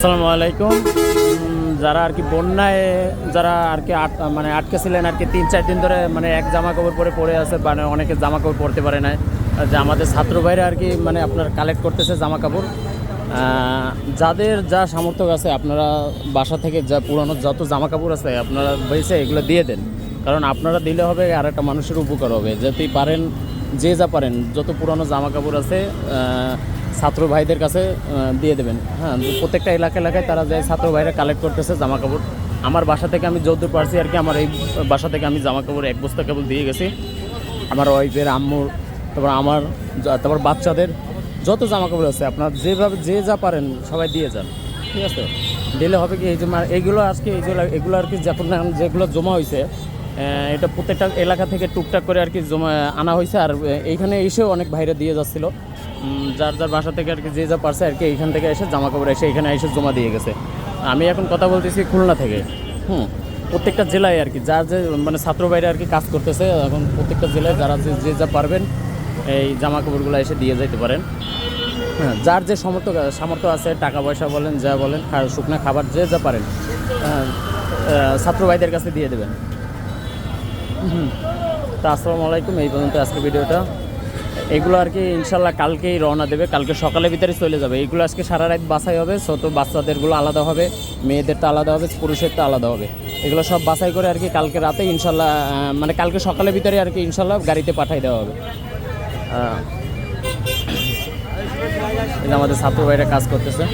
আসসালামু আলাইকুম। যারা আর কি বন্যায় যারা আর কি আটকে ছিলেন আর কি 3-4 দিন ধরে মানে এক জামা কাপড় পরে আছে, মানে অনেকে জামা কাপড় পরতে পারে না। যে আমাদের ছাত্র ভাইরা আর কি মানে আপনার কালেক্ট করতেছে জামা কাপড়। যাদের যা সামর্থ্য আছে আপনারা বাসা থেকে যা পুরানো যত জামা কাপড় আছে আপনারা বেছে এগুলো দিয়ে দেন, কারণ আপনারা দিলে হবে আর একটা মানুষের উপকার হবে। যেতেই পারেন যে যা পারেন যত পুরানো জামা কাপড় আছে ছাত্র ভাইদের কাছে দিয়ে দেবেন। হ্যাঁ, প্রত্যেকটা এলাকায় তারা যায়, ছাত্র ভাইরা কালেক্ট করতেছে জামা কাপড়। আমার বাসা থেকে আমি যতদূর পারছি আর কি, আমার এই বাসা থেকে আমি জামা কাপড় 1 বস্তা কেবল দিয়ে গেছি। আমার ওয়াইফের, আম্মুর, তারপর বাচ্চাদের যত জামা কাপড় আছে আপনার যেভাবে যে যা পারেন সবাই দিয়ে যান, ঠিক আছে? দিলে হবে কি এই যে এইগুলো আজকে এগুলো আর কি যখন যেগুলো জমা হয়েছে এটা প্রত্যেকটা এলাকা থেকে টুকটাক করে আর কি জমা আনা হয়েছে। আর এইখানে এসেও অনেক ভাইরা দিয়ে যাচ্ছিল, যার যার বাসা থেকে আর কি যে যা পারছে আর কি এইখান থেকে এসে জামা কাপড় এসে এখানে এসে জমা দিয়ে গেছে। আমি এখন কথা বলতেছি খুলনা থেকে। প্রত্যেকটা জেলায় আর কি যার যে মানে ছাত্র ভাইরা আর কি কাজ করতেছে এখন প্রত্যেকটা জেলায় যারা যে যা পারবেন এই জামা কাপড়গুলো এসে দিয়ে যেতে পারেন। হ্যাঁ, যার যে সামর্থ্য আছে, টাকা পয়সা বলেন যা বলেন, শুকনো খাবার যে যা পারেন ছাত্র ভাইদের কাছে দিয়ে দেবেন। তা আসসালামু আলাইকুম, এই পর্যন্ত আজকে ভিডিওটা। এগুলো আর কি ইনশাল্লাহ কালকেই রওনা দেবে, কালকে সকালের ভিতরে চলে যাবে। এইগুলো আজকে সারা রাত বাছাই হবে, ছোট বাচ্চাদেরগুলো আলাদা হবে, মেয়েদেরটা আলাদা হবে, পুরুষেরটা আলাদা হবে। এগুলো সব বাছাই করে আর কি কালকে রাতে ইনশাল্লাহ মানে কালকে সকালের ভিতরে আর কি ইনশাল্লাহ গাড়িতে পাঠিয়ে দেওয়া হবে। আমাদের ছাত্র ভাইরা কাজ করতেছে।